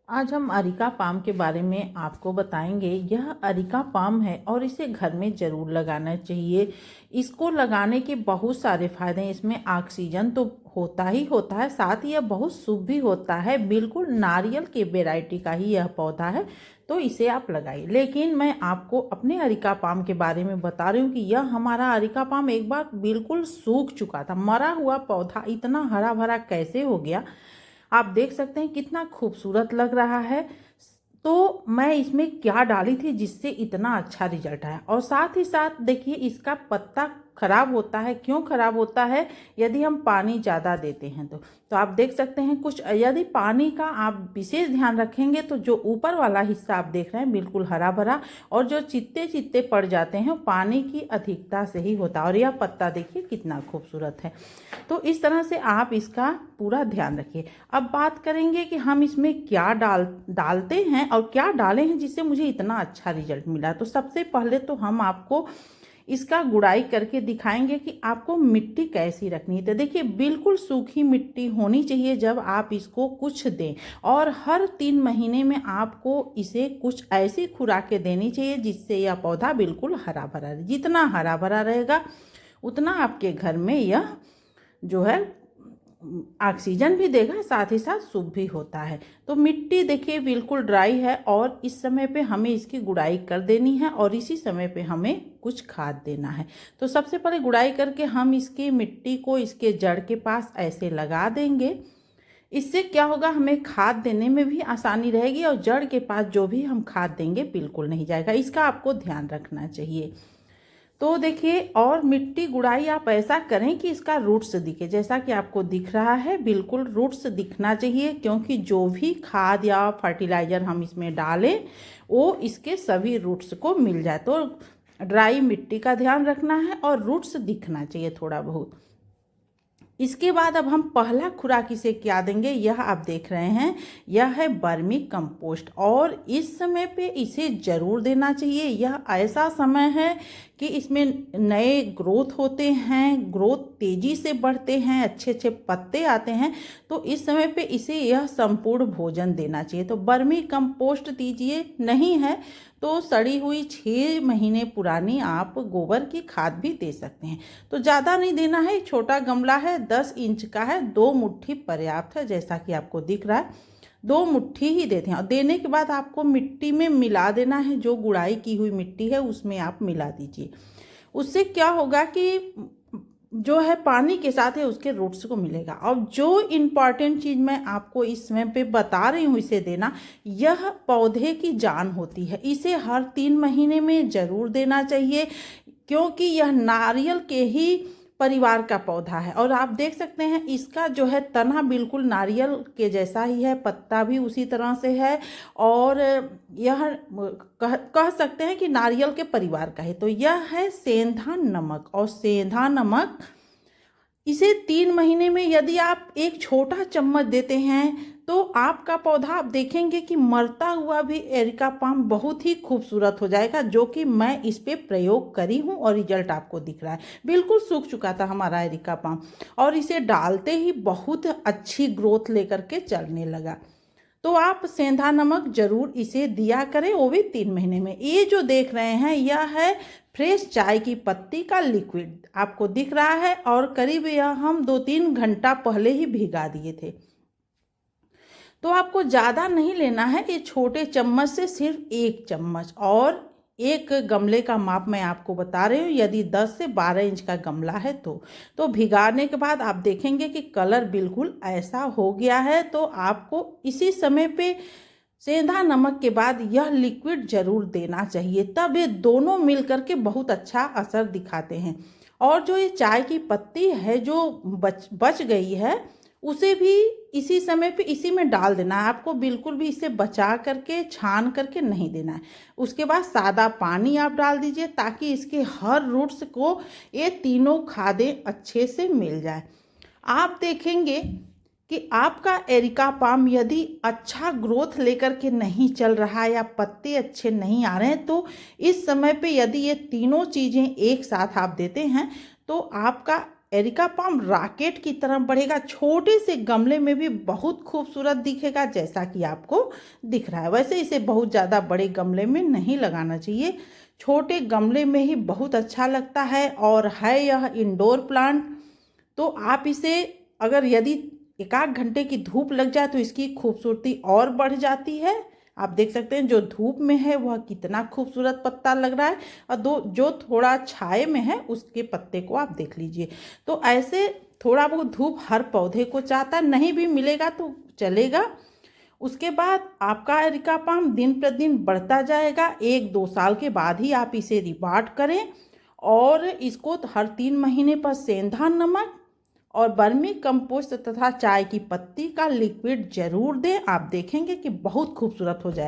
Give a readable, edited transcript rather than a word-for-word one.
आज हम areca palm के बारे में आपको बताएंगे। यह अरिका पाम है और इसे घर में ज़रूर लगाना चाहिए। इसको लगाने के बहुत सारे फायदे हैं। इसमें ऑक्सीजन तो होता ही होता है, साथ ही यह बहुत शुभ भी होता है। बिल्कुल नारियल के वैरायटी का ही यह पौधा है, तो इसे आप लगाइए। लेकिन मैं आपको अपने अरिका पाम के बारे में बता रही हूँ कि यह हमारा अरिका पाम एक बार बिल्कुल सूख चुका था। मरा हुआ पौधा इतना हरा भरा कैसे हो गया, आप देख सकते हैं कितना खूबसूरत लग रहा है। तो मैं इसमें क्या डाली थी जिससे इतना अच्छा रिजल्ट आया। और साथ ही साथ देखिए, इसका पत्ता खराब होता है। क्यों खराब होता है? यदि हम पानी ज़्यादा देते हैं तो आप देख सकते हैं कुछ, यदि पानी का आप विशेष ध्यान रखेंगे तो जो ऊपर वाला हिस्सा आप देख रहे हैं बिल्कुल हरा भरा, और जो चित्ते चित्ते पड़ जाते हैं पानी की अधिकता से ही होता है। और यह पत्ता देखिए कितना खूबसूरत है। तो इस तरह से आप इसका पूरा ध्यान रखिए। अब बात करेंगे कि हम इसमें क्या डालते हैं और क्या डाले हैं जिससे मुझे इतना अच्छा रिजल्ट मिला। तो सबसे पहले तो हम आपको इसका गुड़ाई करके दिखाएंगे कि आपको मिट्टी कैसी रखनी है। तो देखिए, बिल्कुल सूखी मिट्टी होनी चाहिए जब आप इसको कुछ दें। और हर 3 महीने में आपको इसे कुछ ऐसी खुराकें देनी चाहिए जिससे यह पौधा बिल्कुल हरा भरा रहे। जितना हरा भरा रहेगा उतना आपके घर में यह जो है ऑक्सीजन भी देगा, साथ ही साथ शुभ भी होता है। तो मिट्टी देखिए बिल्कुल ड्राई है और इस समय पे हमें इसकी गुड़ाई कर देनी है और इसी समय पे हमें कुछ खाद देना है। तो सबसे पहले गुड़ाई करके हम इसकी मिट्टी को इसके जड़ के पास ऐसे लगा देंगे। इससे क्या होगा, हमें खाद देने में भी आसानी रहेगी और जड़ के पास जो भी हम खाद देंगे बिल्कुल नहीं जाएगा। इसका आपको ध्यान रखना चाहिए। तो देखिए, और मिट्टी गुड़ाई आप ऐसा करें कि इसका रूट्स दिखे। जैसा कि आपको दिख रहा है बिल्कुल रूट्स दिखना चाहिए, क्योंकि जो भी खाद या फर्टिलाइज़र हम इसमें डालें वो इसके सभी रूट्स को मिल जाए। तो ड्राई मिट्टी का ध्यान रखना है और रूट्स दिखना चाहिए थोड़ा बहुत। इसके बाद अब हम पहला खुराक इसे क्या देंगे, यह आप देख रहे हैं, यह है वर्मी कंपोस्ट। और इस समय पे इसे ज़रूर देना चाहिए। यह ऐसा समय है कि इसमें नए ग्रोथ होते हैं, ग्रोथ तेज़ी से बढ़ते हैं, अच्छे अच्छे पत्ते आते हैं। तो इस समय पे इसे यह संपूर्ण भोजन देना चाहिए। तो वर्मी कंपोस्ट दीजिए, नहीं है तो सड़ी हुई 6 महीने पुरानी आप गोबर की खाद भी दे सकते हैं। तो ज़्यादा नहीं देना है। छोटा गमला है, 10 इंच का है, 2 मुट्ठी पर्याप्त है। जैसा कि आपको दिख रहा है 2 मुट्ठी ही देते हैं। और देने के बाद आपको मिट्टी में मिला देना है। जो गुड़ाई की हुई मिट्टी है उसमें आप मिला दीजिए। उससे क्या होगा कि जो है पानी के साथ है उसके रूट्स को मिलेगा। और जो इम्पॉर्टेंट चीज़ मैं आपको इस समय पे बता रही हूँ इसे देना, यह पौधे की जान होती है। इसे हर 3 महीने में ज़रूर देना चाहिए, क्योंकि यह नारियल के ही परिवार का पौधा है। और आप देख सकते हैं इसका जो है तना बिल्कुल नारियल के जैसा ही है, पत्ता भी उसी तरह से है। और यह कह सकते हैं कि नारियल के परिवार का है। तो यह है सेंधा नमक। और सेंधा नमक इसे 3 महीने में यदि आप एक छोटा चम्मच देते हैं तो आपका पौधा आप देखेंगे कि मरता हुआ भी एरिका पाम बहुत ही खूबसूरत हो जाएगा, जो कि मैं इस पे प्रयोग करी हूँ और रिजल्ट आपको दिख रहा है। बिल्कुल सूख चुका था हमारा एरिका पाम और इसे डालते ही बहुत अच्छी ग्रोथ लेकर के चलने लगा। तो आप सेंधा नमक जरूर इसे दिया करें, वो भी 3 महीने में। ये जो देख रहे हैं यह है फ्रेश चाय की पत्ती का लिक्विड, आपको दिख रहा है। और करीब यह हम 2-3 घंटा पहले ही भिगा दिए थे। तो आपको ज़्यादा नहीं लेना है, ये छोटे चम्मच से सिर्फ 1 चम्मच। और एक गमले का माप मैं आपको बता रही हूँ, यदि 10 से 12 इंच का गमला है तो भिगाने के बाद आप देखेंगे कि कलर बिल्कुल ऐसा हो गया है। तो आपको इसी समय पे सेंधा नमक के बाद यह लिक्विड जरूर देना चाहिए, तब ये दोनों मिल करके बहुत अच्छा असर दिखाते हैं। और जो ये चाय की पत्ती है जो बच गई है उसे भी इसी समय पे इसी में डाल देना है। आपको बिल्कुल भी इसे बचा करके छान करके नहीं देना है। उसके बाद सादा पानी आप डाल दीजिए ताकि इसके हर रूट्स को ये तीनों खादें अच्छे से मिल जाए। आप देखेंगे कि आपका एरिका पाम यदि अच्छा ग्रोथ लेकर के नहीं चल रहा है या पत्ते अच्छे नहीं आ रहे हैं, तो इस समय पे यदि ये तीनों चीज़ें एक साथ आप देते हैं तो आपका एरिका पाम रॉकेट की तरह बढ़ेगा, छोटे से गमले में भी बहुत खूबसूरत दिखेगा जैसा कि आपको दिख रहा है। वैसे इसे बहुत ज़्यादा बड़े गमले में नहीं लगाना चाहिए, छोटे गमले में ही बहुत अच्छा लगता है। और है यह इंडोर प्लांट, तो आप इसे अगर यदि एक आध घंटे की धूप लग जाए तो इसकी खूबसूरती और बढ़ जाती है। आप देख सकते हैं जो धूप में है वह कितना खूबसूरत पत्ता लग रहा है, और जो थोड़ा छाए में है उसके पत्ते को आप देख लीजिए। तो ऐसे थोड़ा बहुत धूप हर पौधे को चाहता है, नहीं भी मिलेगा तो चलेगा। उसके बाद आपका एरिका पाम दिन प्रतिदिन बढ़ता जाएगा। 1-2 साल के बाद ही आप इसे रिबार्ट करें, और इसको हर 3 महीने पर सेंधा नमक और वर्मी कंपोस्ट तथा चाय की पत्ती का लिक्विड जरूर दें। आप देखेंगे कि बहुत खूबसूरत हो जाए।